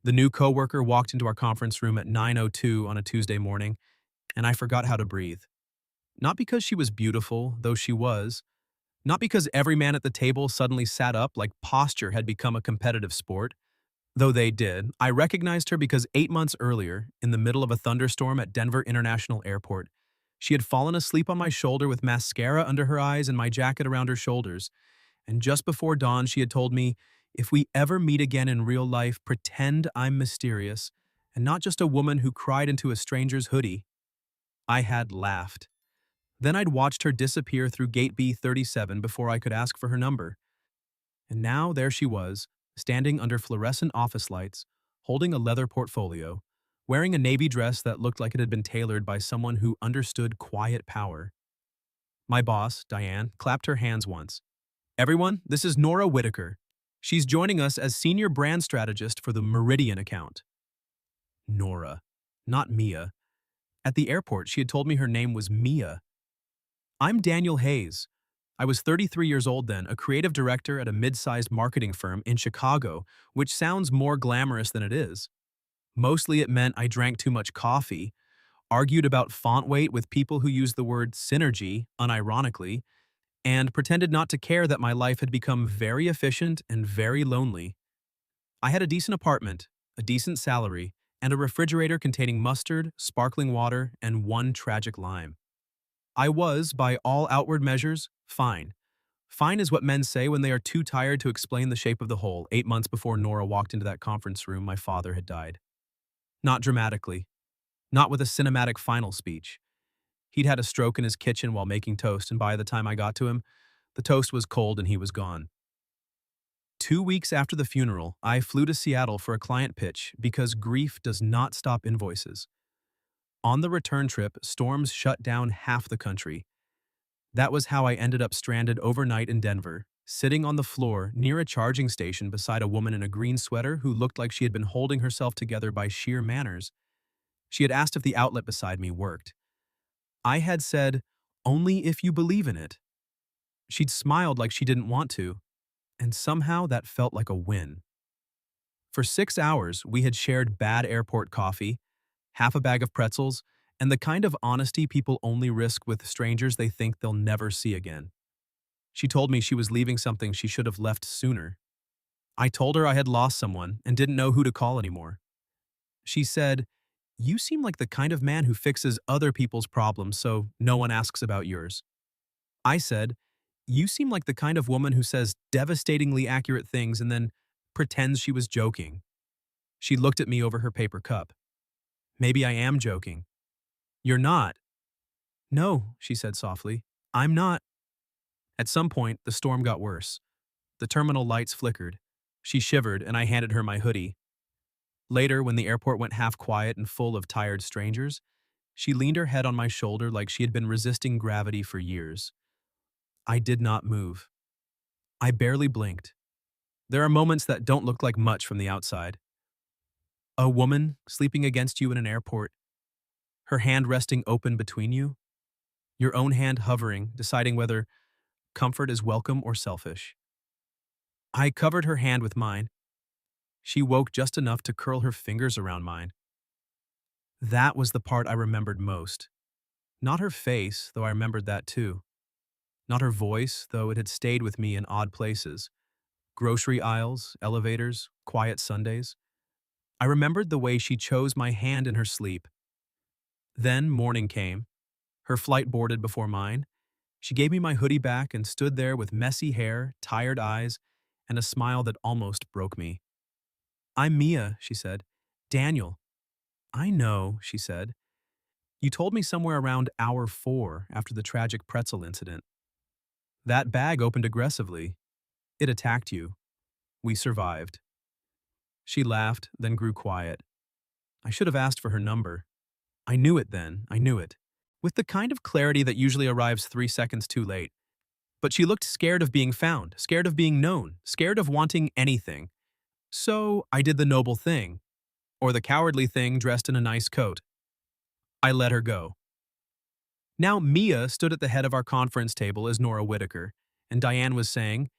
The new coworker walked into our conference room at 9:02 on a Tuesday morning, and I forgot how to breathe. Not because she was beautiful, though she was. Not because every man at the table suddenly sat up like posture had become a competitive sport, though they did. I recognized her because 8 months earlier, in the middle of a thunderstorm at Denver International Airport, she had fallen asleep on my shoulder with mascara under her eyes and my jacket around her shoulders. And just before dawn, she had told me, if we ever meet again in real life, pretend I'm mysterious and not just a woman who cried into a stranger's hoodie. I had laughed. Then I'd watched her disappear through gate B37 before I could ask for her number. And now there she was, standing under fluorescent office lights, holding a leather portfolio, wearing a navy dress that looked like it had been tailored by someone who understood quiet power. My boss, Diane, clapped her hands once. Everyone, this is Nora Whitaker. She's joining us as senior brand strategist for the Meridian account. Nora, not Mia. At the airport, she had told me her name was Mia. I'm Daniel Hayes. I was 33 years old then, a creative director at a mid-sized marketing firm in Chicago, which sounds more glamorous than it is. Mostly it meant I drank too much coffee, argued about font weight with people who used the word synergy unironically, and pretended not to care that my life had become very efficient and very lonely. I had a decent apartment, a decent salary, and a refrigerator containing mustard, sparkling water, and one tragic lime. I was, by all outward measures, fine. Fine is what men say when they are too tired to explain the shape of the whole. 8 months before Nora walked into that conference room, my father had died. Not dramatically. Not with a cinematic final speech. He'd had a stroke in his kitchen while making toast, and by the time I got to him, the toast was cold and he was gone. 2 weeks after the funeral, I flew to Seattle for a client pitch because grief does not stop invoices. On the return trip, storms shut down half the country. That was how I ended up stranded overnight in Denver, sitting on the floor near a charging station beside a woman in a green sweater who looked like she had been holding herself together by sheer manners. She had asked if the outlet beside me worked. I had said, only if you believe in it. She'd smiled like she didn't want to, and somehow that felt like a win. For 6 hours, we had shared bad airport coffee, half a bag of pretzels, and the kind of honesty people only risk with strangers they think they'll never see again. She told me she was leaving something she should have left sooner. I told her I had lost someone and didn't know who to call anymore. She said, "You seem like the kind of man who fixes other people's problems so no one asks about yours." I said, "You seem like the kind of woman who says devastatingly accurate things and then pretends she was joking." She looked at me over her paper cup. "Maybe I am joking." "You're not." "No," she said softly. "I'm not." At some point, the storm got worse. The terminal lights flickered. She shivered, and I handed her my hoodie. Later, when the airport went half quiet and full of tired strangers, she leaned her head on my shoulder like she had been resisting gravity for years. I did not move. I barely blinked. There are moments that don't look like much from the outside. A woman sleeping against you in an airport, her hand resting open between you, your own hand hovering, deciding whether comfort is welcome or selfish. I covered her hand with mine. She woke just enough to curl her fingers around mine. That was the part I remembered most. Not her face, though I remembered that too. Not her voice, though it had stayed with me in odd places. Grocery aisles, elevators, quiet Sundays. I remembered the way she chose my hand in her sleep. Then morning came. Her flight boarded before mine. She gave me my hoodie back and stood there with messy hair, tired eyes, and a smile that almost broke me. "I'm Mia," she said. "Daniel." "I know," she said. "You told me somewhere around hour 4 after the tragic pretzel incident. That bag opened aggressively. It attacked you. We survived." She laughed, then grew quiet. I should have asked for her number. I knew it then, I knew it. With the kind of clarity that usually arrives 3 seconds too late. But she looked scared of being found, scared of being known, scared of wanting anything. So I did the noble thing, or the cowardly thing dressed in a nice coat. I let her go. Now Mia stood at the head of our conference table as Nora Whitaker, and Diane was saying,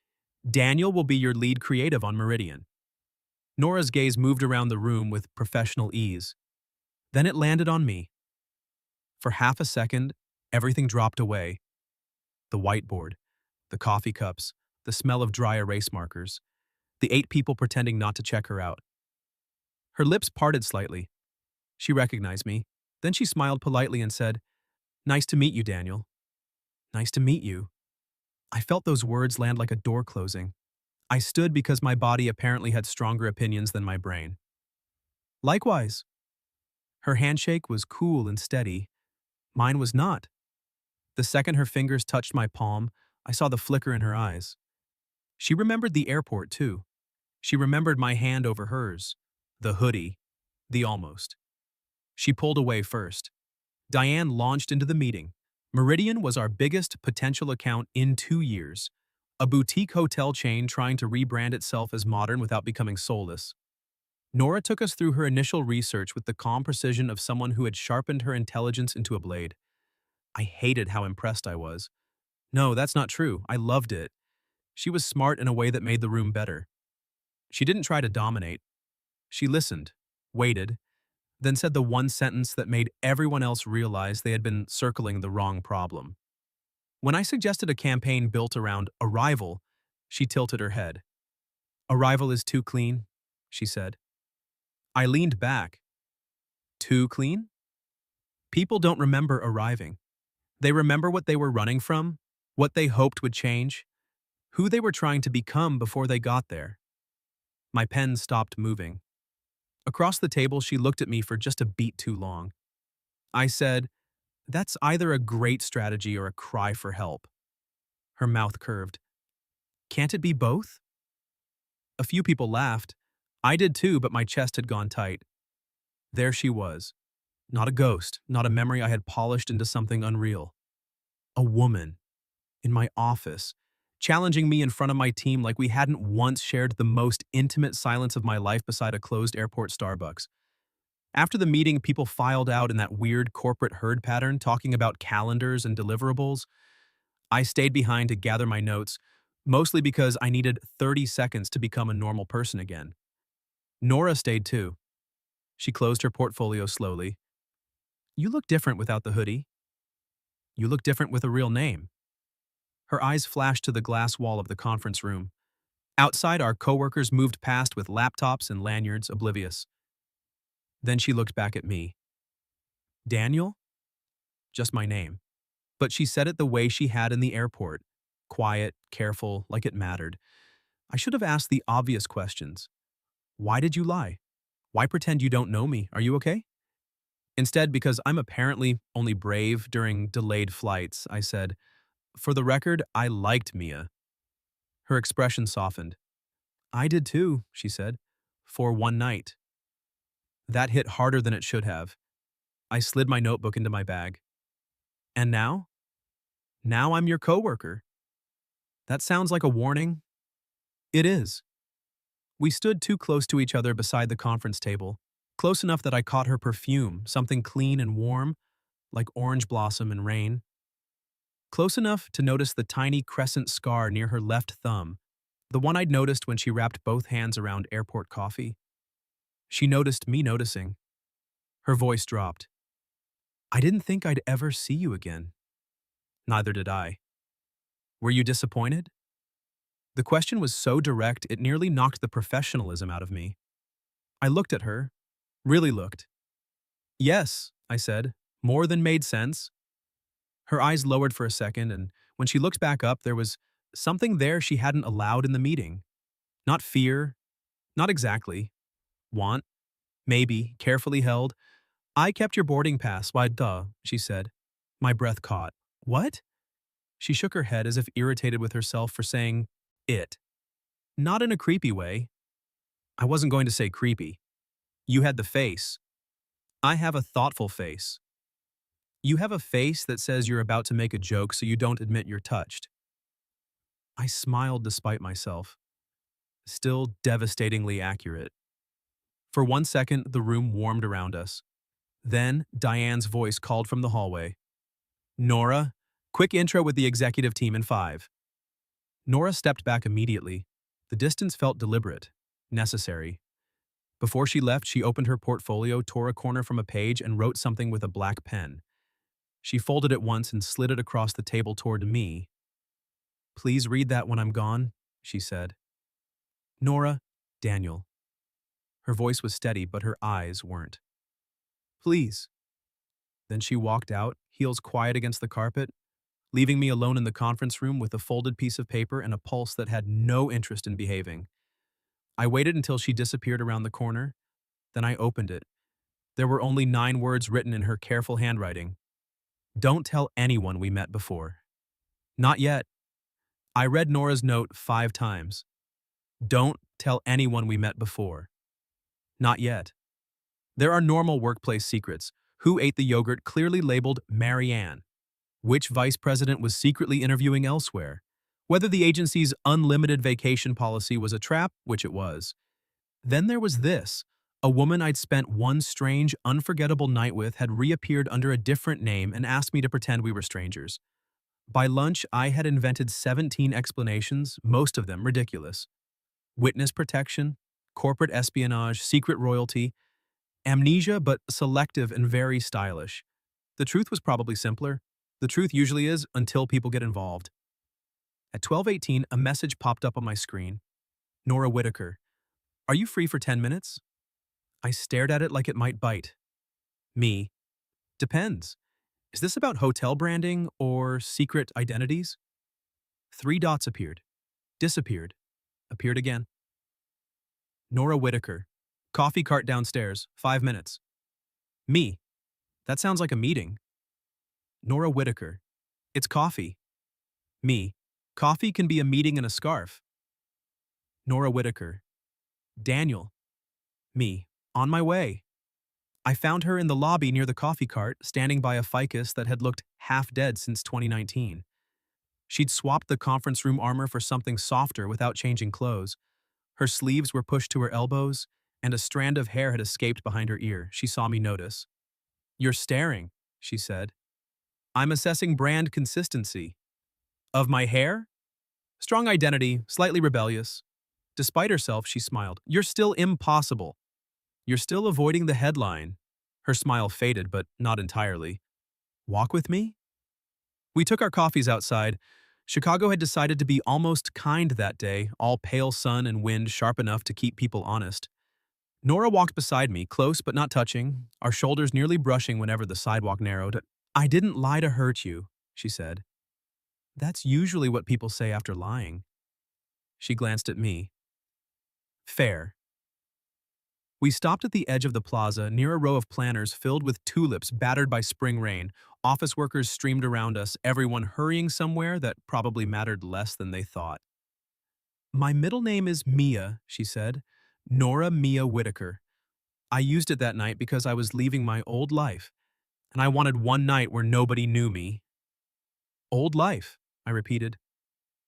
"Daniel will be your lead creative on Meridian." Nora's gaze moved around the room with professional ease. Then it landed on me. For half a second, everything dropped away. The whiteboard, the coffee cups, the smell of dry erase markers, the 8 people pretending not to check her out. Her lips parted slightly. She recognized me. Then she smiled politely and said, "Nice to meet you, Daniel." "Nice to meet you." I felt those words land like a door closing. I stood because my body apparently had stronger opinions than my brain. "Likewise." Her handshake was cool and steady. Mine was not. The second her fingers touched my palm, I saw the flicker in her eyes. She remembered the airport, too. She remembered my hand over hers, the hoodie, the almost. She pulled away first. Diane launched into the meeting. Meridian was our biggest potential account in 2 years, a boutique hotel chain trying to rebrand itself as modern without becoming soulless. Nora took us through her initial research with the calm precision of someone who had sharpened her intelligence into a blade. I hated how impressed I was. No, that's not true. I loved it. She was smart in a way that made the room better. She didn't try to dominate. She listened, waited, then said the one sentence that made everyone else realize they had been circling the wrong problem. When I suggested a campaign built around arrival, she tilted her head. "Arrival is too clean," she said. I leaned back. Too clean? People don't remember arriving. They remember what they were running from, what they hoped would change, who they were trying to become before they got there. My pen stopped moving. Across the table, she looked at me for just a beat too long. I said, "That's either a great strategy or a cry for help." Her mouth curved. "Can't it be both?" A few people laughed. I did too, but my chest had gone tight. There she was. Not a ghost, not a memory I had polished into something unreal. A woman. In my office. Challenging me in front of my team like we hadn't once shared the most intimate silence of my life beside a closed airport Starbucks. After the meeting, people filed out in that weird corporate herd pattern talking about calendars and deliverables. I stayed behind to gather my notes, mostly because I needed 30 seconds to become a normal person again. Nora stayed too. She closed her portfolio slowly. "You look different without the hoodie. You look different with a real name." Her eyes flashed to the glass wall of the conference room. Outside, our coworkers moved past with laptops and lanyards, oblivious. Then she looked back at me. "Daniel?" Just my name. But she said it the way she had in the airport. Quiet, careful, like it mattered. I should have asked the obvious questions. Why did you lie? Why pretend you don't know me? Are you okay? Instead, because I'm apparently only brave during delayed flights, I said, "For the record, I liked Mia." Her expression softened. "I did too," she said, "for one night." That hit harder than it should have. I slid my notebook into my bag. "And now?" "Now I'm your coworker." That sounds like a warning. It is. We stood too close to each other beside the conference table, close enough that I caught her perfume, something clean and warm, like orange blossom and rain. Close enough to notice the tiny crescent scar near her left thumb, the one I'd noticed when she wrapped both hands around airport coffee. She noticed me noticing. Her voice dropped. "I didn't think I'd ever see you again." Neither did I. "Were you disappointed?" The question was so direct it nearly knocked the professionalism out of me. I looked at her, really looked. "Yes," I said, more than made sense. Her eyes lowered for a second, and when she looked back up, there was something there she hadn't allowed in the meeting. Not fear, not exactly. Want, maybe, carefully held. "I kept your boarding pass, why duh," she said. My breath caught. "What?" She shook her head as if irritated with herself for saying it. Not in a creepy way. I wasn't going to say creepy. You had the face. I have a thoughtful face. You have a face that says you're about to make a joke so you don't admit you're touched. I smiled despite myself. Still devastatingly accurate. For 1 second, the room warmed around us. Then, Diane's voice called from the hallway. "Nora, quick intro with the executive team in 5. Nora stepped back immediately. The distance felt deliberate, necessary. Before she left, she opened her portfolio, tore a corner from a page, and wrote something with a black pen. She folded it once and slid it across the table toward me. "Please read that when I'm gone," she said. "Nora, Daniel." Her voice was steady, but her eyes weren't. "Please." Then she walked out, heels quiet against the carpet, leaving me alone in the conference room with a folded piece of paper and a pulse that had no interest in behaving. I waited until she disappeared around the corner. Then I opened it. There were only 9 words written in her careful handwriting. "Don't tell anyone we met before." Not yet. I read Nora's note 5 times. "Don't tell anyone we met before." Not yet. There are normal workplace secrets. Who ate the yogurt clearly labeled Marianne? Which vice president was secretly interviewing elsewhere? Whether the agency's unlimited vacation policy was a trap, which it was. Then there was this. A woman I'd spent one strange, unforgettable night with had reappeared under a different name and asked me to pretend we were strangers. By lunch, I had invented 17 explanations, most of them ridiculous. Witness protection, corporate espionage, secret royalty, amnesia but selective and very stylish. The truth was probably simpler. The truth usually is until people get involved. At 12:18, a message popped up on my screen. "Nora Whitaker. Are you free for 10 minutes?" I stared at it like it might bite. Me. Depends. Is this about hotel branding or secret identities? 3 dots appeared. Disappeared. Appeared again. "Nora Whitaker. Coffee cart downstairs. 5 minutes." Me. That sounds like a meeting. Nora Whitaker. It's coffee. Me. Coffee can be a meeting in a scarf. Nora Whitaker. Daniel. Me. On my way. I found her in the lobby near the coffee cart, standing by a ficus that had looked half dead since 2019. She'd swapped the conference room armor for something softer without changing clothes. Her sleeves were pushed to her elbows, and a strand of hair had escaped behind her ear. She saw me notice. "You're staring," she said. "I'm assessing brand consistency." "Of my hair?" Strong identity, slightly rebellious. Despite herself, she smiled. "You're still impossible. You're still avoiding the headline." Her smile faded, but not entirely. "Walk with me?" We took our coffees outside. Chicago had decided to be almost kind that day, all pale sun and wind sharp enough to keep people honest. Nora walked beside me, close but not touching, our shoulders nearly brushing whenever the sidewalk narrowed. "I didn't lie to hurt you," she said. "That's usually what people say after lying." She glanced at me. "Fair." We stopped at the edge of the plaza, near a row of planters filled with tulips battered by spring rain. Office workers streamed around us, everyone hurrying somewhere that probably mattered less than they thought. "My middle name is Mia," she said. "Nora Mia Whitaker. I used it that night because I was leaving my old life, and I wanted one night where nobody knew me." "Old life," I repeated.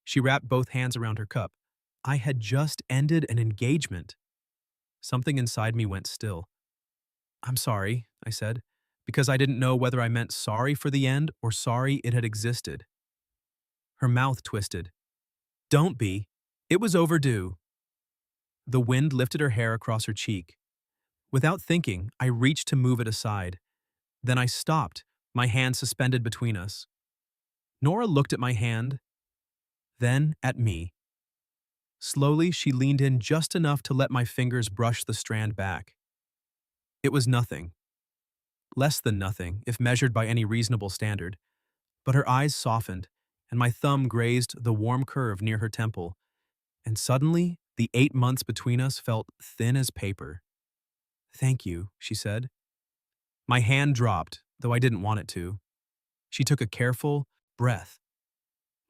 She wrapped both hands around her cup. I had just ended an engagement. Something inside me went still. "I'm sorry," I said, because I didn't know whether I meant sorry for the end or sorry it had existed. Her mouth twisted. "Don't be. It was overdue." The wind lifted her hair across her cheek. Without thinking, I reached to move it aside. Then I stopped, my hand suspended between us. Nora looked at my hand, then at me. Slowly, she leaned in just enough to let my fingers brush the strand back. It was nothing. Less than nothing, if measured by any reasonable standard. But her eyes softened, and my thumb grazed the warm curve near her temple. And suddenly, the 8 months between us felt thin as paper. "Thank you," she said. My hand dropped, though I didn't want it to. She took a careful breath.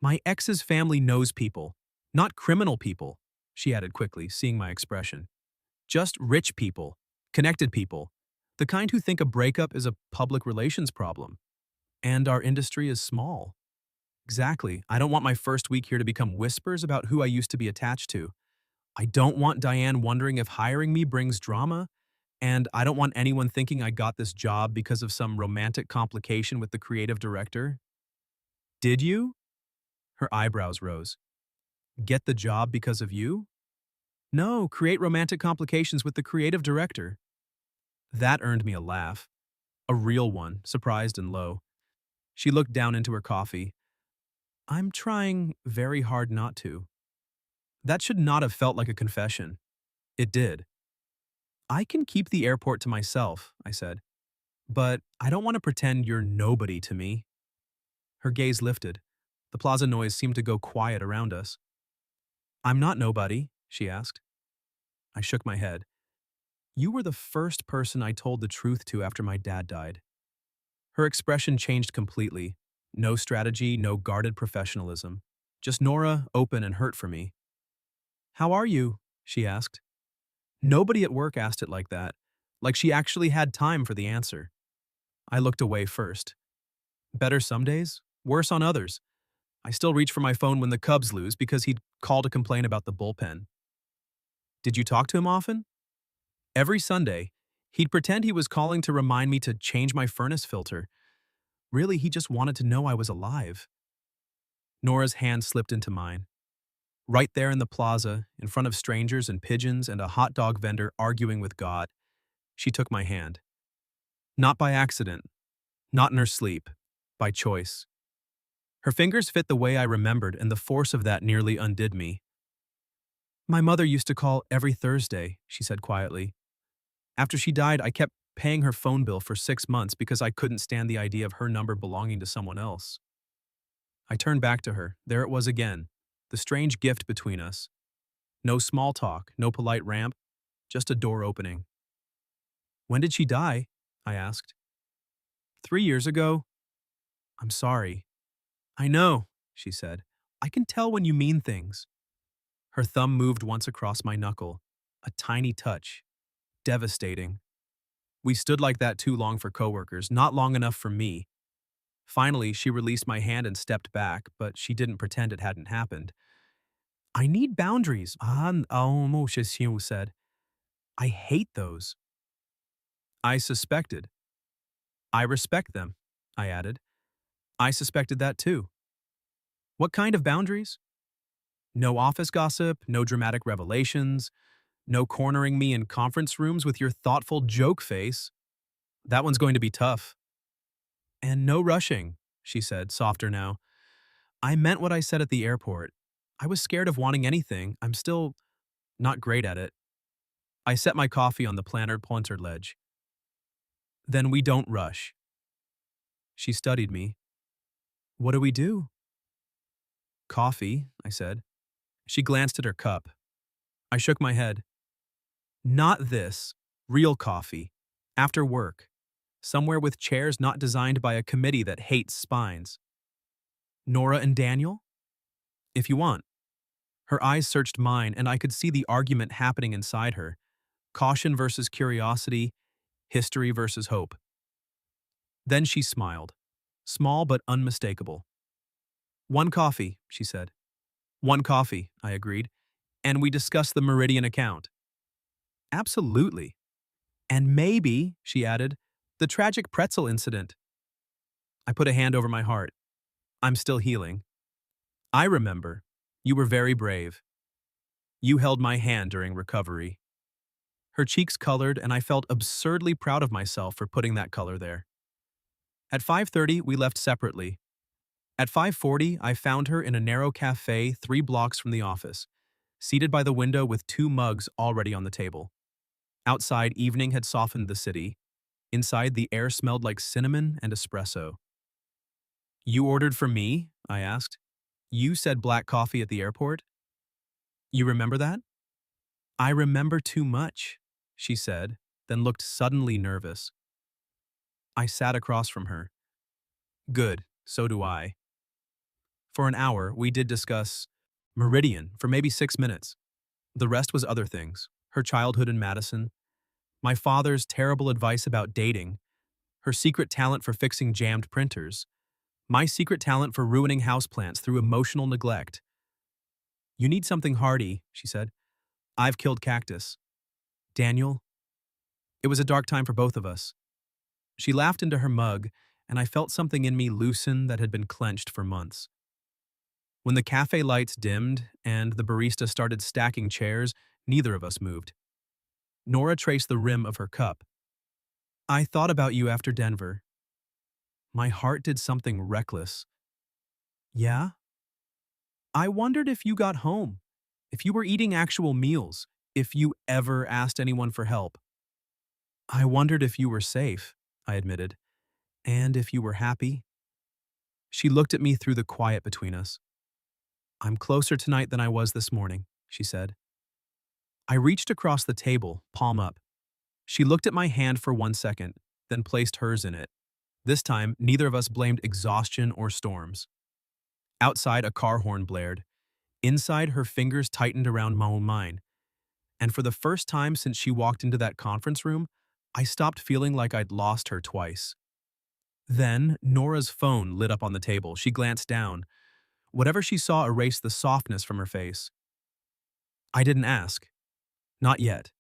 "My ex's family knows people, not criminal people," she added quickly, seeing my expression. "Just rich people, connected people, the kind who think a breakup is a public relations problem. And our industry is small." Exactly. I don't want my first week here to become whispers about who I used to be attached to. I don't want Diane wondering if hiring me brings drama, and I don't want anyone thinking I got this job because of some romantic complication with the creative director. "Did you?" Her eyebrows rose. "Get the job because of you?" No, create romantic complications with the creative director. That earned me a laugh. A real one, surprised and low. She looked down into her coffee. I'm trying very hard not to. That should not have felt like a confession. It did. I can keep the airport to myself, I said. But I don't want to pretend you're nobody to me. Her gaze lifted. The plaza noise seemed to go quiet around us. I'm not nobody, she asked. I shook my head. You were the first person I told the truth to after my dad died. Her expression changed completely. No strategy, no guarded professionalism. Just Nora, open and hurt for me. How are you? She asked. Nobody at work asked it like that, like she actually had time for the answer. I looked away first. Better some days, worse on others. I still reach for my phone when the Cubs lose because he'd call to complain about the bullpen. Did you talk to him often? Every Sunday, he'd pretend he was calling to remind me to change my furnace filter. Really, he just wanted to know I was alive. Nora's hand slipped into mine. Right there in the plaza, in front of strangers and pigeons and a hot dog vendor arguing with God, she took my hand. Not by accident, not in her sleep, by choice. Her fingers fit the way I remembered, and the force of that nearly undid me. My mother used to call every Thursday, she said quietly. After she died, I kept paying her phone bill for 6 months because I couldn't stand the idea of her number belonging to someone else. I turned back to her. There it was again, the strange gift between us. No small talk, no polite ramp, just a door opening. When did she die? I asked. 3 years ago. I'm sorry. I know, she said. I can tell when you mean things. Her thumb moved once across my knuckle, a tiny touch, devastating. We stood like that too long for coworkers, not long enough for me. Finally, she released my hand and stepped back, but she didn't pretend it hadn't happened. I need boundaries, she said. I hate those. I suspected. I respect them, I added. I suspected that too. What kind of boundaries? No office gossip, no dramatic revelations, no cornering me in conference rooms with your thoughtful joke face. That one's going to be tough. And no rushing, she said, softer now. I meant what I said at the airport. I was scared of wanting anything. I'm still not great at it. I set my coffee on the planter ledge. Then we don't rush. She studied me. What do we do? Coffee, I said. She glanced at her cup. I shook my head. Not this. Real coffee. After work. Somewhere with chairs not designed by a committee that hates spines. Nora and Daniel? If you want. Her eyes searched mine, and I could see the argument happening inside her. Caution versus curiosity, history versus hope. Then she smiled. Small but unmistakable. One coffee, she said. One coffee, I agreed, and we discussed the Meridian account. Absolutely. And maybe, she added, the tragic pretzel incident. I put a hand over my heart. I'm still healing. I remember. You were very brave. You held my hand during recovery. Her cheeks colored, and I felt absurdly proud of myself for putting that color there. At 5:30, we left separately. At 5:40, I found her in a narrow cafe 3 blocks from the office, seated by the window with 2 mugs already on the table. Outside, evening had softened the city. Inside, the air smelled like cinnamon and espresso. You ordered for me? I asked. You said black coffee at the airport? You remember that? I remember too much, she said, then looked suddenly nervous. I sat across from her. Good, so do I. For an hour, we did discuss Meridian for maybe 6 minutes. The rest was other things, her childhood in Madison, my father's terrible advice about dating, her secret talent for fixing jammed printers, my secret talent for ruining houseplants through emotional neglect. You need something hardy, she said. I've killed cactus. Daniel? It was a dark time for both of us. She laughed into her mug, and I felt something in me loosen that had been clenched for months. When the cafe lights dimmed and the barista started stacking chairs, Neither of us moved. Nora traced the rim of her cup. I thought about you after Denver. My heart did something reckless. Yeah? I wondered if you got home, if you were eating actual meals, if you ever asked anyone for help. I wondered if you were safe, I admitted, and if you were happy. She looked at me through the quiet between us. I'm closer tonight than I was this morning, she said. I reached across the table, palm up. She looked at my hand for 1 second, then placed hers in it. This time, neither of us blamed exhaustion or storms. Outside, a car horn blared. Inside, her fingers tightened around mine. And for the first time since she walked into that conference room, I stopped feeling like I'd lost her twice. Then, Nora's phone lit up on the table. She glanced down. Whatever she saw erased the softness from her face. I didn't ask. Not yet.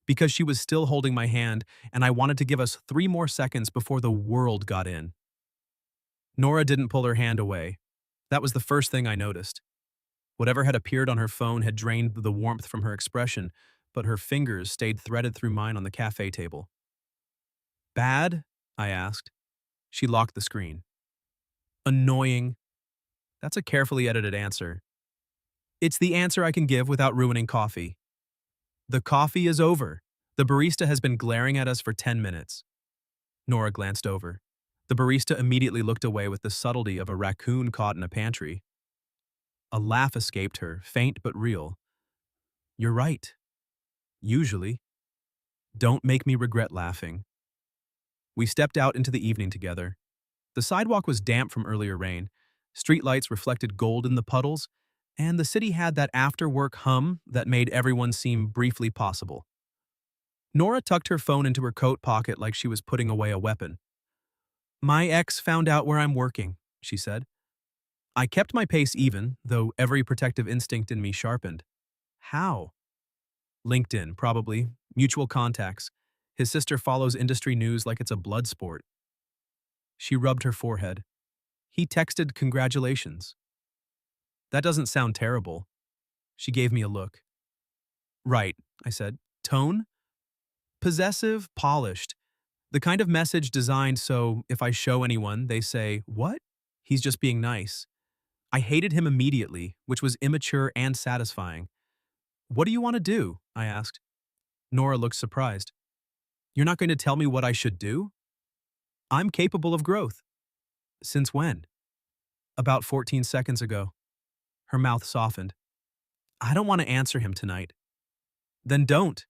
Because she was still holding my hand, and I wanted to give us 3 more seconds before the world got in. Nora didn't pull her hand away. That was the first thing I noticed. Whatever had appeared on her phone had drained the warmth from her expression, but her fingers stayed threaded through mine on the cafe table. Bad? I asked. She locked the screen. Annoying. That's a carefully edited answer. It's the answer I can give without ruining coffee. The coffee is over. The barista has been glaring at us for 10 minutes. Nora glanced over. The barista immediately looked away with the subtlety of a raccoon caught in a pantry. A laugh escaped her, faint but real. You're right. Usually. Don't make me regret laughing. We stepped out into the evening together. The sidewalk was damp from earlier rain. Streetlights reflected gold in the puddles, and the city had that after-work hum that made everyone seem briefly possible. Nora tucked her phone into her coat pocket like she was putting away a weapon. My ex found out where I'm working, she said. I kept my pace even, though every protective instinct in me sharpened. How? LinkedIn, probably. Mutual contacts. His sister follows industry news like it's a blood sport. She rubbed her forehead. He texted congratulations. That doesn't sound terrible. She gave me a look. Right, I said. Tone? Possessive, polished. The kind of message designed so if I show anyone, they say, what? He's just being nice. I hated him immediately, which was immature and satisfying. What do you want to do? I asked. Nora looked surprised. You're not going to tell me what I should do? I'm capable of growth. Since when? About 14 seconds ago. Her mouth softened. I don't want to answer him tonight. Then don't.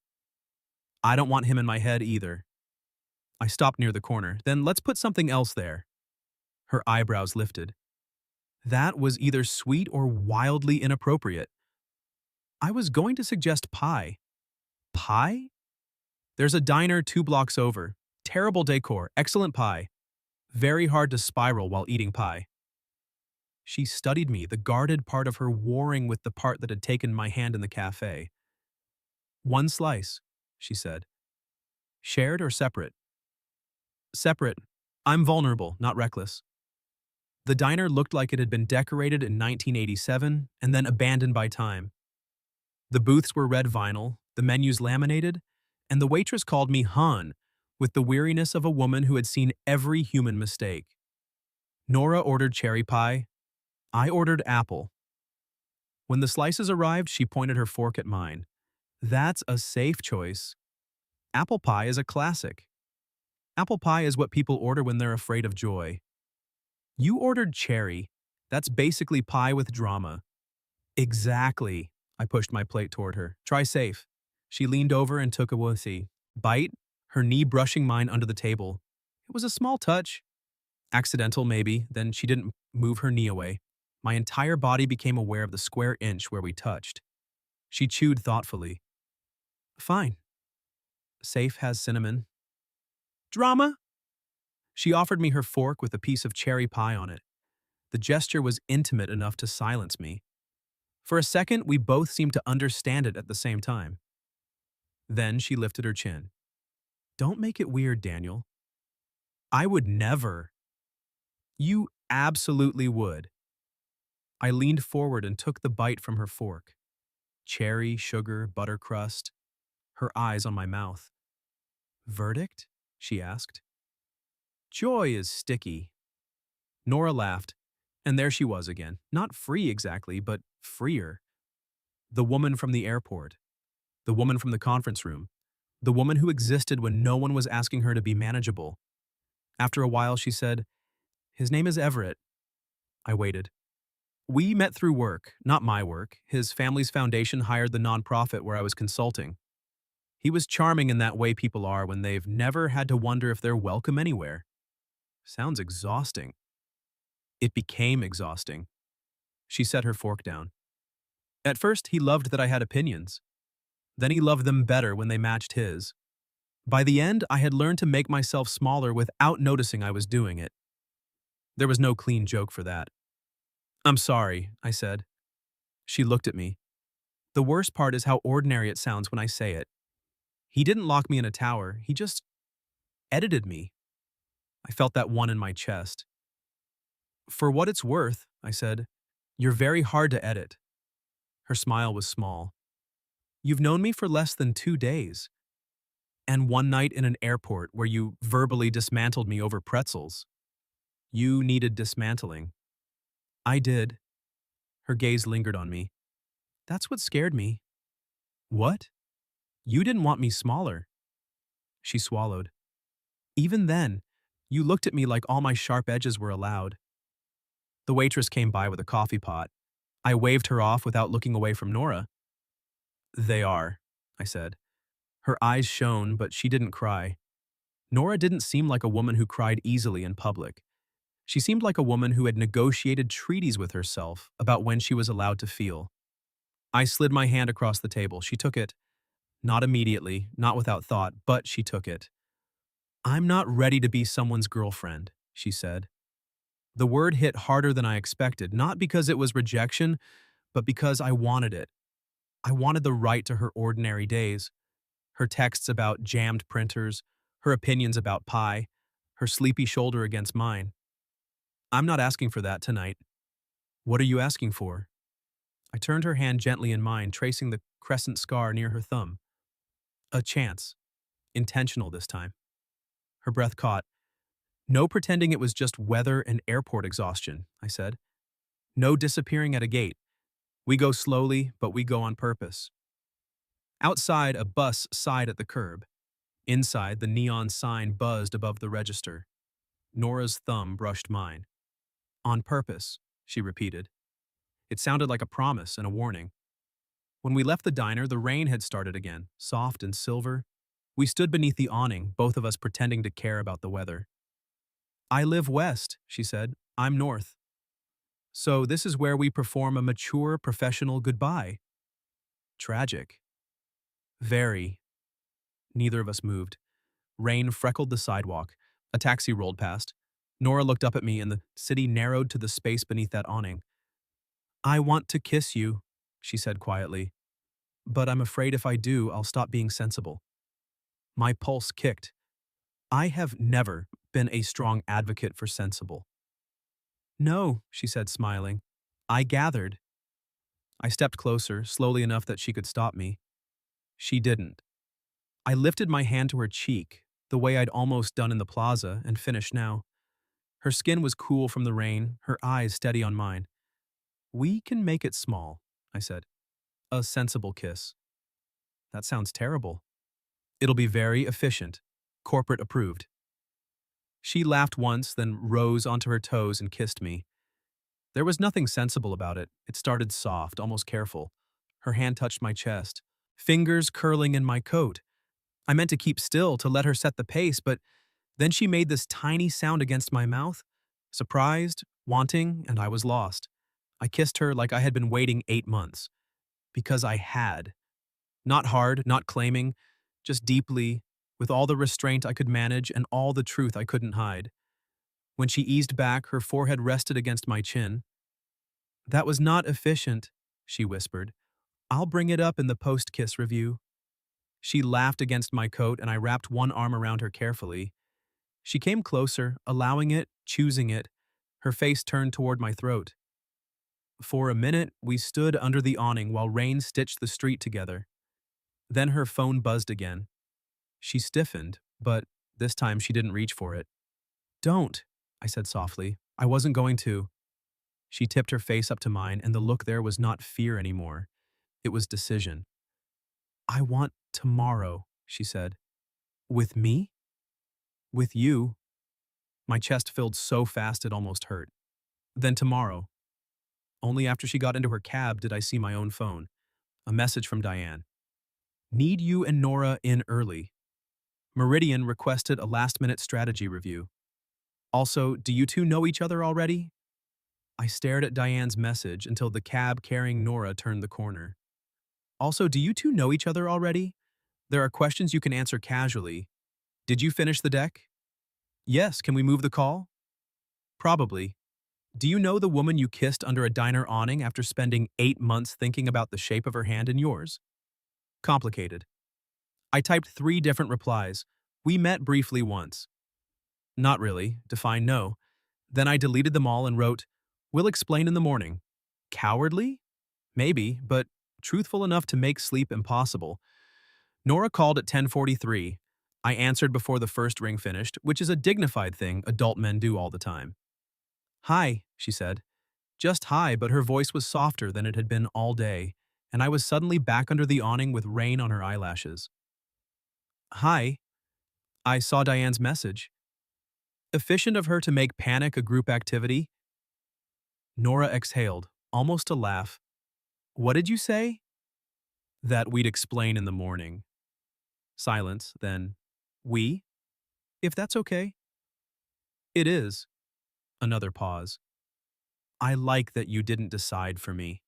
I don't want him in my head either. I stopped near the corner. Then let's put something else there. Her eyebrows lifted. That was either sweet or wildly inappropriate. I was going to suggest pie. Pie? There's a diner 2 blocks over. Terrible decor, excellent pie. Very hard to spiral while eating pie. She studied me, the guarded part of her warring with the part that had taken my hand in the cafe. 1 slice, she said. Shared or separate? Separate. I'm vulnerable, not reckless. The diner looked like it had been decorated in 1987 and then abandoned by time. The booths were red vinyl, the menus laminated, and the waitress called me Han, with the weariness of a woman who had seen every human mistake. Nora ordered cherry pie. I ordered apple. When the slices arrived, she pointed her fork at mine. That's a safe choice. Apple pie is a classic. Apple pie is what people order when they're afraid of joy. You ordered cherry. That's basically pie with drama. Exactly. I pushed my plate toward her. Try safe. She leaned over and took a wussy bite, her knee brushing mine under the table. It was a small touch. Accidental, maybe, then she didn't move her knee away. My entire body became aware of the square inch where we touched. She chewed thoughtfully. Fine. Safe has cinnamon. Drama? She offered me her fork with a piece of cherry pie on it. The gesture was intimate enough to silence me. For a second, we both seemed to understand it at the same time. Then she lifted her chin. Don't make it weird, Daniel. I would never. You absolutely would. I leaned forward and took the bite from her fork. cherry, sugar, butter crust, her eyes on my mouth. Verdict? She asked. Joy is sticky. Nora laughed, and there she was again. Not free exactly, but freer. The woman from the airport. The woman from the conference room. The woman who existed when no one was asking her to be manageable. After a while, she said, "His name is Everett." I waited. We met through work, not my work. His family's foundation hired the nonprofit where I was consulting. He was charming in that way people are when they've never had to wonder if they're welcome anywhere. Sounds exhausting. It became exhausting. She set her fork down. At first, he loved that I had opinions. Then he loved them better when they matched his. By the end, I had learned to make myself smaller without noticing I was doing it. There was no clean joke for that. "I'm sorry," I said. She looked at me. The worst part is how ordinary it sounds when I say it. He didn't lock me in a tower, he just edited me. I felt that one in my chest. "For what it's worth," I said, "you're very hard to edit." Her smile was small. "You've known me for less than 2 days. And one night in an airport where you verbally dismantled me over pretzels. You needed dismantling." I did. Her gaze lingered on me. "That's what scared me." "What?" "You didn't want me smaller." She swallowed. "Even then, you looked at me like all my sharp edges were allowed." The waitress came by with a coffee pot. I waved her off without looking away from Nora. "They are," I said. Her eyes shone, but she didn't cry. Nora didn't seem like a woman who cried easily in public. She seemed like a woman who had negotiated treaties with herself about when she was allowed to feel. I slid my hand across the table. She took it. Not immediately, not without thought, but she took it. "I'm not ready to be someone's girlfriend," she said. The word hit harder than I expected, not because it was rejection, but because I wanted it. I wanted the right to her ordinary days. Her texts about jammed printers, her opinions about pie, her sleepy shoulder against mine. "I'm not asking for that tonight." "What are you asking for?" I turned her hand gently in mine, tracing the crescent scar near her thumb. "A chance. Intentional this time." Her breath caught. "No pretending it was just weather and airport exhaustion," I said. "No disappearing at a gate. We go slowly, but we go on purpose." Outside, a bus sighed at the curb. Inside, the neon sign buzzed above the register. Nora's thumb brushed mine. "On purpose," she repeated. It sounded like a promise and a warning. When we left the diner, the rain had started again, soft and silver. We stood beneath the awning, both of us pretending to care about the weather. "I live west," she said. "I'm north. So this is where we perform a mature, professional goodbye." Tragic. Very. Neither of us moved. Rain freckled the sidewalk. A taxi rolled past. Nora looked up at me and the city narrowed to the space beneath that awning. "I want to kiss you," she said quietly. "But I'm afraid if I do, I'll stop being sensible." My pulse kicked. I have never been a strong advocate for sensible. "No," she said, smiling. "I gathered." I stepped closer, slowly enough that she could stop me. She didn't. I lifted my hand to her cheek, the way I'd almost done in the plaza, and finished now. Her skin was cool from the rain, her eyes steady on mine. "We can make it small," I said. "A sensible kiss." "That sounds terrible." "It'll be very efficient. Corporate approved." She laughed once, then rose onto her toes and kissed me. There was nothing sensible about it. It started soft, almost careful. Her hand touched my chest, fingers curling in my coat. I meant to keep still, to let her set the pace, but then she made this tiny sound against my mouth. Surprised, wanting, and I was lost. I kissed her like I had been waiting 8 months. Because I had. Not hard, not claiming, just deeply, with all the restraint I could manage and all the truth I couldn't hide. When she eased back, her forehead rested against my chin. "That was not efficient," she whispered. "I'll bring it up in the post-kiss review." She laughed against my coat, and I wrapped one arm around her carefully. She came closer, allowing it, choosing it, her face turned toward my throat. For a minute, we stood under the awning while Rain stitched the street together. Then her phone buzzed again. She stiffened, but this time she didn't reach for it. Don't, I said softly. I wasn't going to. She tipped her face up to mine, and the look there was not fear anymore. It was decision. I want tomorrow, she said. With me? With you. My chest filled so fast it almost hurt. Then tomorrow. Only after she got into her cab did I see my own phone. A message from Diane. Need you and Nora in early. Meridian requested a last-minute strategy review. Also, do you two know each other already? I stared at Diane's message until the cab carrying Nora turned the corner. Also, do you two know each other already? There are questions you can answer casually. Did you finish the deck? Yes, can we move the call? Probably. Do you know the woman you kissed under a diner awning after spending 8 months thinking about the shape of her hand in yours? Complicated. I typed 3 different replies. We met briefly once. Not really. Define no. Then I deleted them all and wrote, we'll explain in the morning. Cowardly? Maybe, but truthful enough to make sleep impossible. Nora called at 10:43. I answered before the first ring finished, which is a dignified thing adult men do all the time. Hi, she said. Just hi, but her voice was softer than it had been all day, and I was suddenly back under the awning with rain on her eyelashes. Hi. I saw Diane's message. Efficient of her to make panic a group activity. Nora exhaled, almost a laugh. What did you say? That we'd explain in the morning. Silence, then, we? If that's okay. It is. Another pause. I like that you didn't decide for me.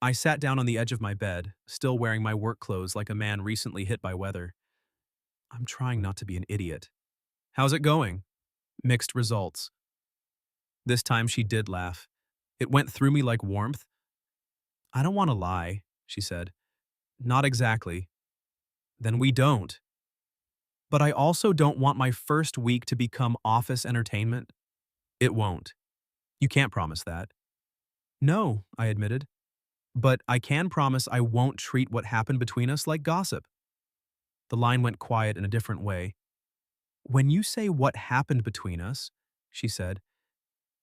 I sat down on the edge of my bed, still wearing my work clothes like a man recently hit by weather. I'm trying not to be an idiot. How's it going? Mixed results. This time she did laugh. It went through me like warmth. I don't want to lie, she said. Not exactly. Then we don't. But I also don't want my first week to become office entertainment. It won't. You can't promise that. No, I admitted. But I can promise I won't treat what happened between us like gossip. The line went quiet in a different way. When you say what happened between us, she said,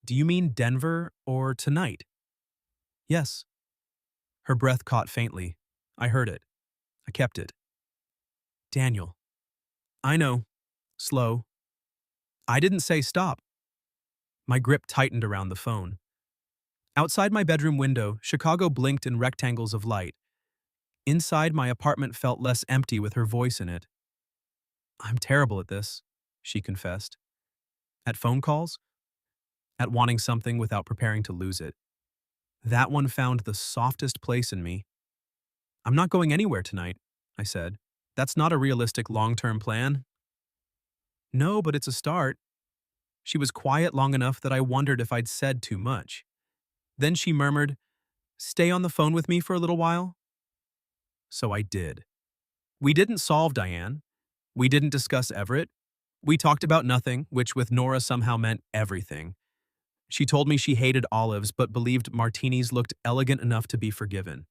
do you mean Denver or tonight? Yes. Her breath caught faintly. I heard it. I kept it. Daniel. I know. Slow. I didn't say stop. My grip tightened around the phone. Outside my bedroom window, Chicago blinked in rectangles of light. Inside, my apartment felt less empty with her voice in it. I'm terrible at this, she confessed. At phone calls? At wanting something without preparing to lose it. That one found the softest place in me. I'm not going anywhere tonight, I said. That's not a realistic long-term plan. No, but it's a start. She was quiet long enough that I wondered if I'd said too much. Then she murmured, stay on the phone with me for a little while. So I did. We didn't solve Diane. We didn't discuss Everett. We talked about nothing, which with Nora somehow meant everything. She told me she hated olives but believed martinis looked elegant enough to be forgiven.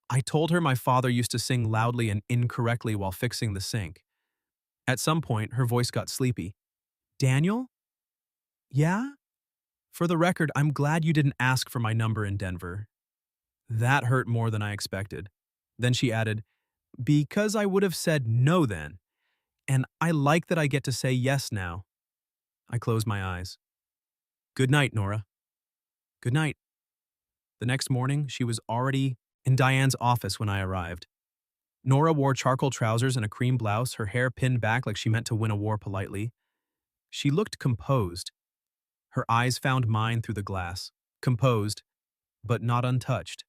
I told her my father used to sing loudly and incorrectly while fixing the sink. At some point, her voice got sleepy. Daniel? Yeah? For the record, I'm glad you didn't ask for my number in Denver. That hurt more than I expected. Then she added, because I would have said no then. And I like that I get to say yes now. I closed my eyes. Good night, Nora. Good night. The next morning, she was already in Diane's office when I arrived. Nora wore charcoal trousers and a cream blouse, her hair pinned back like she meant to win a war politely. She looked composed. Her eyes found mine through the glass, composed, but not untouched.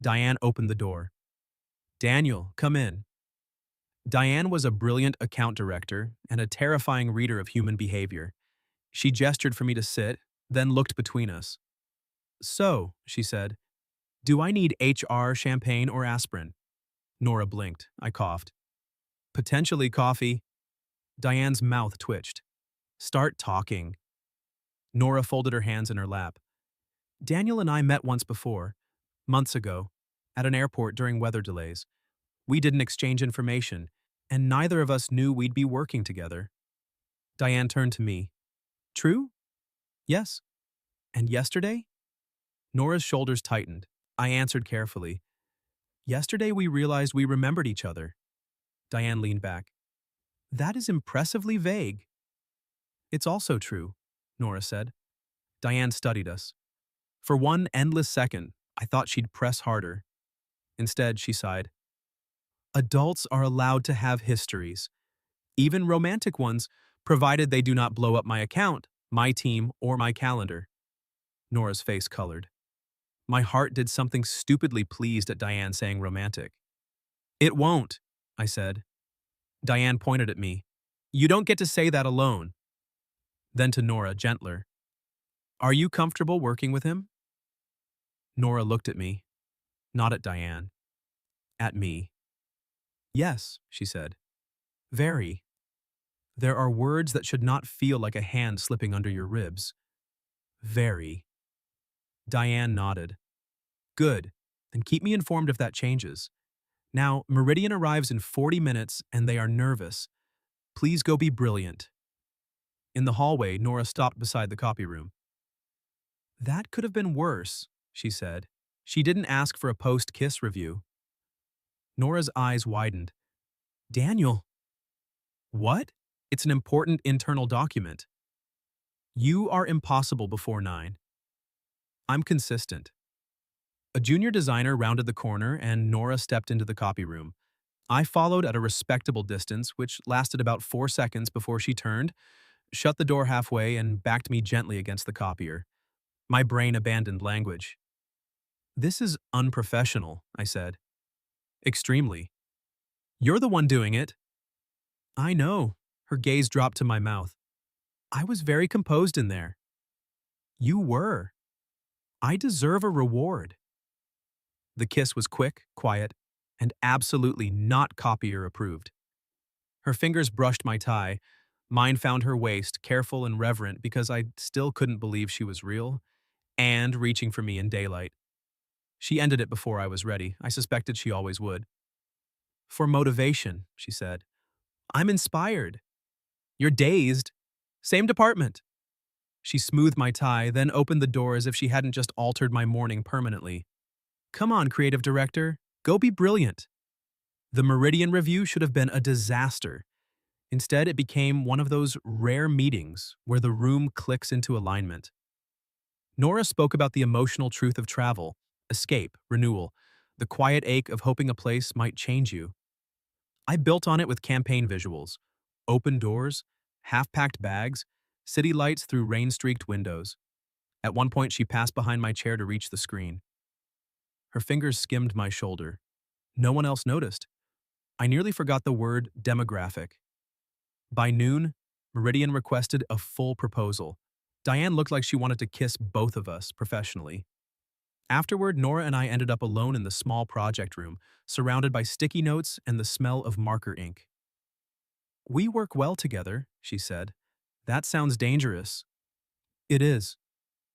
Diane opened the door. Daniel, come in. Diane was a brilliant account director and a terrifying reader of human behavior. She gestured for me to sit, then looked between us. So, she said, do I need HR, champagne, or aspirin? Nora blinked. I coughed. Potentially coffee. Diane's mouth twitched. Start talking. Nora folded her hands in her lap. Daniel and I met once before, months ago, at an airport during weather delays. We didn't exchange information, and neither of us knew we'd be working together. Diane turned to me. True? Yes. And yesterday? Nora's shoulders tightened. I answered carefully. Yesterday we realized we remembered each other. Diane leaned back. That is impressively vague. It's also true, Nora said. Diane studied us. For one endless second, I thought she'd press harder. Instead, she sighed. Adults are allowed to have histories, even romantic ones, provided they do not blow up my account, my team, or my calendar. Nora's face colored. My heart did something stupidly pleased at Diane saying romantic. It won't, I said. Diane pointed at me. You don't get to say that alone. Then to Nora, gentler. Are you comfortable working with him? Nora looked at me, not at Diane. At me. Yes, she said. Very. There are words that should not feel like a hand slipping under your ribs. Very. Diane nodded. Good. Then keep me informed if that changes. Now, Meridian arrives in 40 minutes and they are nervous. Please go be brilliant. In the hallway, Nora stopped beside the copy room. That could have been worse, she said. She didn't ask for a post-kiss review. Nora's eyes widened. Daniel. What? It's an important internal document. You are impossible before 9. I'm consistent. A junior designer rounded the corner and Nora stepped into the copy room. I followed at a respectable distance, which lasted about 4 seconds before she turned, shut the door halfway, and backed me gently against the copier. My brain abandoned language. This is unprofessional, I said. Extremely. You're the one doing it. I know. Her gaze dropped to my mouth. I was very composed in there. You were. I deserve a reward. The kiss was quick, quiet, and absolutely not copier approved. Her fingers brushed my tie. Mine found her waist, careful and reverent because I still couldn't believe she was real, and reaching for me in daylight. She ended it before I was ready. I suspected she always would. For motivation, she said. I'm inspired. You're dazed. Same department. She smoothed my tie, then opened the door as if she hadn't just altered my morning permanently. Come on, creative director. Go be brilliant. The Meridian review should have been a disaster. Instead, it became one of those rare meetings where the room clicks into alignment. Nora spoke about the emotional truth of travel, escape, renewal, the quiet ache of hoping a place might change you. I built on it with campaign visuals, open doors, half-packed bags, city lights through rain-streaked windows. At one point, she passed behind my chair to reach the screen. Her fingers skimmed my shoulder. No one else noticed. I nearly forgot the word demographic. By noon, Meridian requested a full proposal. Diane looked like she wanted to kiss both of us professionally. Afterward, Nora and I ended up alone in the small project room, surrounded by sticky notes and the smell of marker ink. We work well together, she said. That sounds dangerous. It is.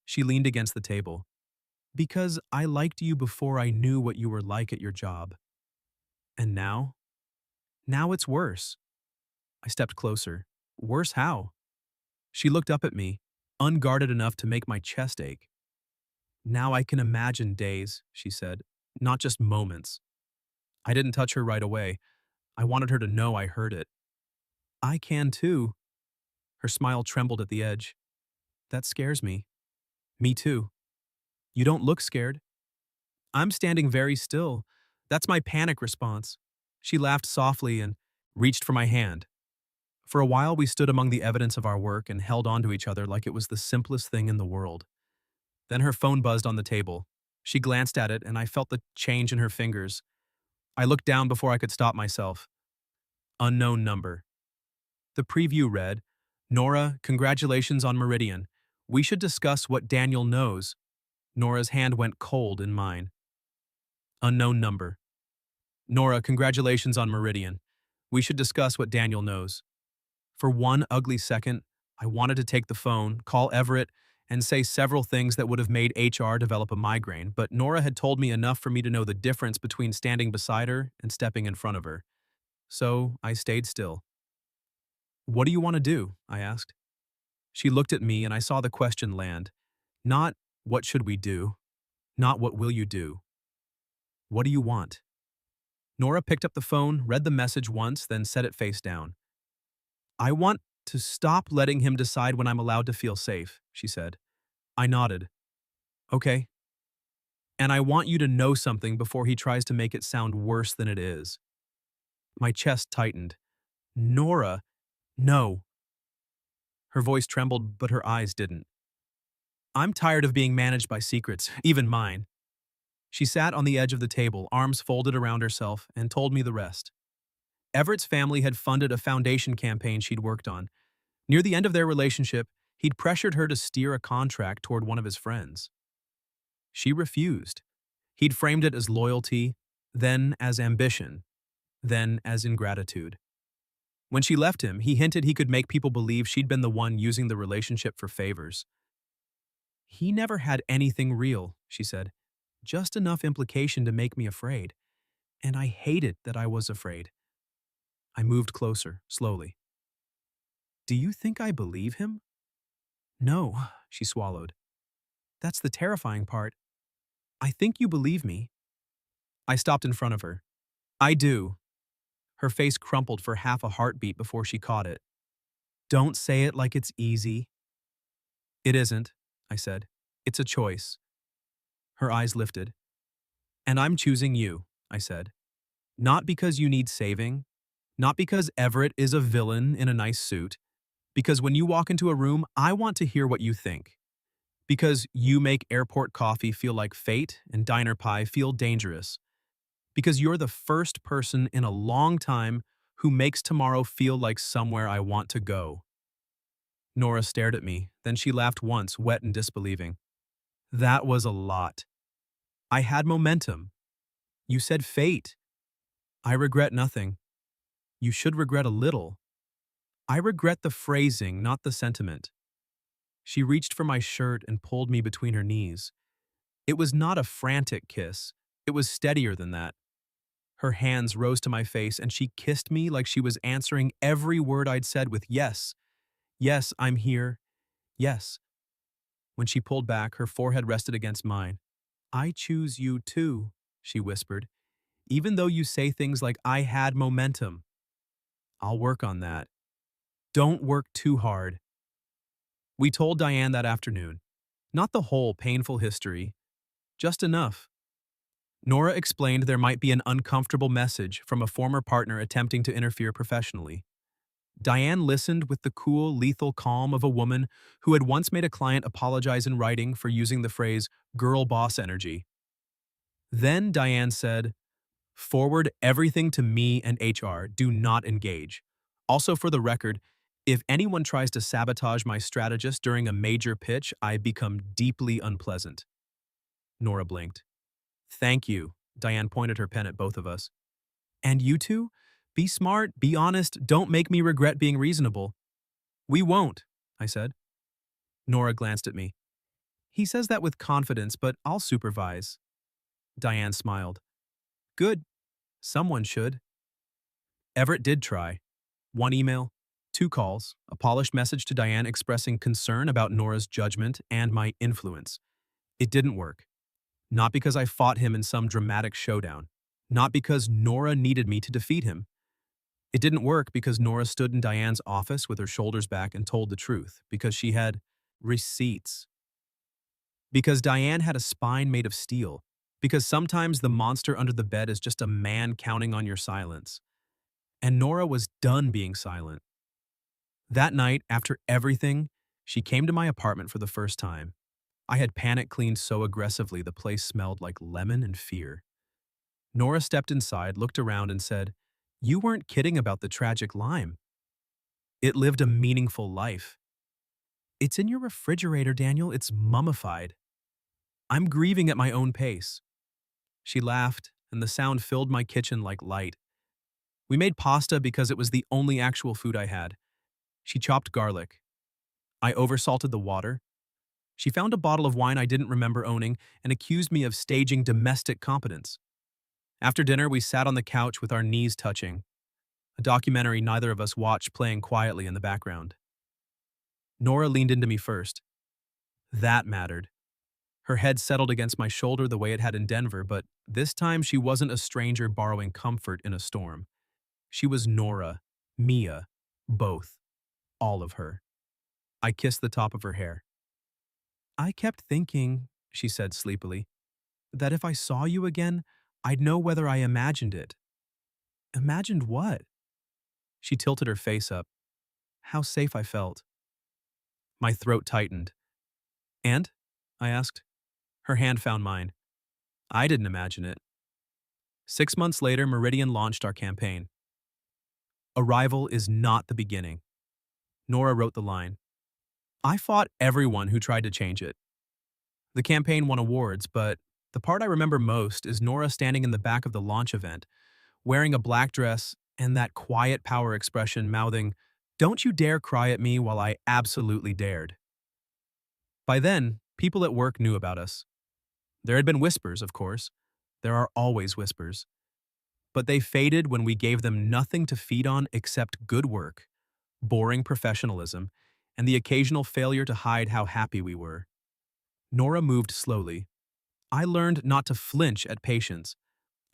She leaned against the table. Because I liked you before I knew what you were like at your job. And now? Now it's worse. I stepped closer. Worse how? She looked up at me, unguarded enough to make my chest ache. Now I can imagine days, she said, not just moments. I didn't touch her right away. I wanted her to know I heard it. I can too. Her smile trembled at the edge. That scares me. Me too. You don't look scared. I'm standing very still. That's my panic response. She laughed softly and reached for my hand. For a while, we stood among the evidence of our work and held on to each other like it was the simplest thing in the world. Then her phone buzzed on the table. She glanced at it, and I felt the change in her fingers. I looked down before I could stop myself. Unknown number. The preview read, Nora, congratulations on Meridian. We should discuss what Daniel knows. Nora's hand went cold in mine. Unknown number. Nora, congratulations on Meridian. We should discuss what Daniel knows. For one ugly second, I wanted to take the phone, call Everett, and say several things that would have made HR develop a migraine, but Nora had told me enough for me to know the difference between standing beside her and stepping in front of her. So I stayed still. "What do you want to do?" I asked. She looked at me and I saw the question land. Not, "What should we do?" Not, "What will you do?" "What do you want?" Nora picked up the phone, read the message once, then set it face down. "I want to stop letting him decide when I'm allowed to feel safe," she said. I nodded. "Okay. And I want you to know something before he tries to make it sound worse than it is." My chest tightened. "Nora, no." Her voice trembled, but her eyes didn't. "I'm tired of being managed by secrets, even mine." She sat on the edge of the table, arms folded around herself, and told me the rest. Everett's family had funded a foundation campaign she'd worked on. Near the end of their relationship, he'd pressured her to steer a contract toward one of his friends. She refused. He'd framed it as loyalty, then as ambition, then as ingratitude. When she left him, he hinted he could make people believe she'd been the one using the relationship for favors. "He never had anything real," she said. "Just enough implication to make me afraid. And I hated that I was afraid." I moved closer, slowly. "Do you think I believe him?" "No," she swallowed. "That's the terrifying part. I think you believe me." I stopped in front of her. "I do." Her face crumpled for half a heartbeat before she caught it. "Don't say it like it's easy." "It isn't," I said. "It's a choice." Her eyes lifted. "And I'm choosing you," I said. "Not because you need saving, not because Everett is a villain in a nice suit, because when you walk into a room, I want to hear what you think. Because you make airport coffee feel like fate and diner pie feel dangerous. Because you're the first person in a long time who makes tomorrow feel like somewhere I want to go." Nora stared at me, then she laughed once, wet and disbelieving. "That was a lot. I had momentum. You said fate. I regret nothing. You should regret a little. I regret the phrasing, not the sentiment." She reached for my shirt and pulled me between her knees. It was not a frantic kiss. It was steadier than that. Her hands rose to my face and she kissed me like she was answering every word I'd said with yes. "Yes, I'm here. Yes." When she pulled back, her forehead rested against mine. "I choose you too," she whispered, "even though you say things like I had momentum." "I'll work on that." "Don't work too hard." We told Diane that afternoon. Not the whole painful history, just enough. Nora explained there might be an uncomfortable message from a former partner attempting to interfere professionally. Diane listened with the cool, lethal calm of a woman who had once made a client apologize in writing for using the phrase girl boss energy. Then Diane said, "Forward everything to me and HR. Do not engage. Also, for the record, if anyone tries to sabotage my strategist during a major pitch, I become deeply unpleasant." Nora blinked. "Thank you." Diane pointed her pen at both of us. "And you two? Be smart, be honest, don't make me regret being reasonable." "We won't," I said. Nora glanced at me. "He says that with confidence, but I'll supervise." Diane smiled. "Good. Someone should." Everett did try. One email, two calls, a polished message to Diane expressing concern about Nora's judgment and my influence. It didn't work. Not because I fought him in some dramatic showdown. Not because Nora needed me to defeat him. It didn't work because Nora stood in Diane's office with her shoulders back and told the truth, because she had receipts. Because Diane had a spine made of steel. Because sometimes the monster under the bed is just a man counting on your silence. And Nora was done being silent. That night, after everything, she came to my apartment for the first time. I had panic cleaned so aggressively the place smelled like lemon and fear. Nora stepped inside, looked around, and said, "You weren't kidding about the tragic Lyme. It lived a meaningful life." "It's in your refrigerator, Daniel. It's mummified." "I'm grieving at my own pace." She laughed, and the sound filled my kitchen like light. We made pasta because it was the only actual food I had. She chopped garlic. I oversalted the water. She found a bottle of wine I didn't remember owning and accused me of staging domestic competence. After dinner, we sat on the couch with our knees touching, a documentary neither of us watched playing quietly in the background. Nora leaned into me first. That mattered. Her head settled against my shoulder the way it had in Denver, but this time she wasn't a stranger borrowing comfort in a storm. She was Nora, Mia, both, all of her. I kissed the top of her hair. I kept thinking, she said sleepily, that if I saw you again, I'd know whether I imagined it. Imagined what? She tilted her face up. How safe I felt. My throat tightened. And? I asked. Her hand found mine. I didn't imagine it. 6 months later, Meridian launched our campaign. Arrival is not the beginning. Nora wrote the line. I fought everyone who tried to change it. The campaign won awards, but the part I remember most is Nora standing in the back of the launch event, wearing a black dress and that quiet power expression mouthing, "Don't you dare cry at me," while I absolutely dared. By then, people at work knew about us. There had been whispers, of course. There are always whispers. But they faded when we gave them nothing to feed on except good work, boring professionalism, and the occasional failure to hide how happy we were. Nora moved slowly. I learned not to flinch at patience.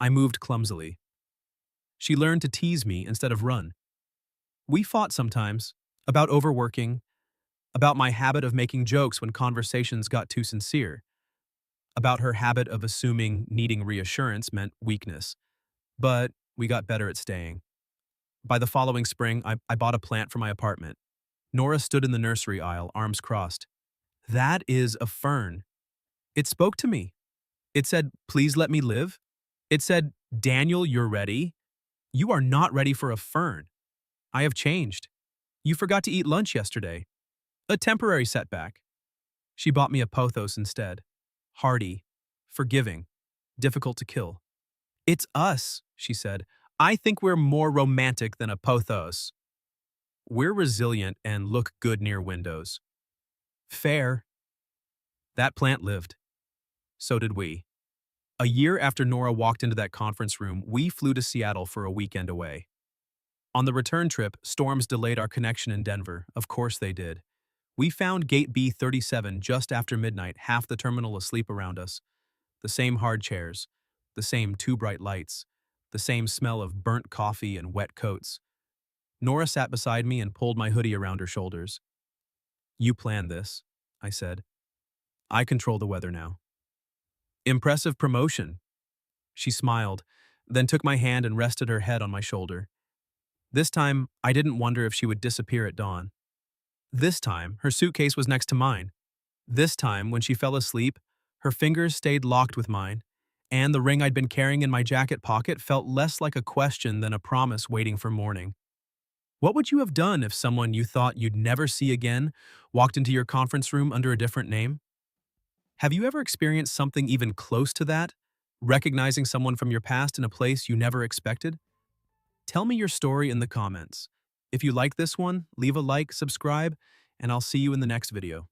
I moved clumsily. She learned to tease me instead of run. We fought sometimes, about overworking, about my habit of making jokes when conversations got too sincere, about her habit of assuming needing reassurance meant weakness. But we got better at staying. By the following spring, I bought a plant for my apartment. Nora stood in the nursery aisle, arms crossed. That is a fern. It spoke to me. It said, "Please let me live." It said, "Daniel, you're ready. You are not ready for a fern. I have changed. You forgot to eat lunch yesterday. A temporary setback." She bought me a pothos instead. Hardy, forgiving, difficult to kill. "It's us," she said. "I think we're more romantic than a pothos. We're resilient and look good near windows." Fair. That plant lived. So did we. A year after Nora walked into that conference room, we flew to Seattle for a weekend away. On the return trip, storms delayed our connection in Denver. Of course they did. We found Gate B37 just after midnight, half the terminal asleep around us. The same hard chairs, the same too bright lights, the same smell of burnt coffee and wet coats. Nora sat beside me and pulled my hoodie around her shoulders. "You planned this," I said. "I control the weather now." "Impressive promotion." She smiled, then took my hand and rested her head on my shoulder. This time, I didn't wonder if she would disappear at dawn. This time, her suitcase was next to mine. This time, when she fell asleep, her fingers stayed locked with mine, and the ring I'd been carrying in my jacket pocket felt less like a question than a promise waiting for morning. What would you have done if someone you thought you'd never see again walked into your conference room under a different name? Have you ever experienced something even close to that? Recognizing someone from your past in a place you never expected? Tell me your story in the comments. If you like this one, leave a like, subscribe, and I'll see you in the next video.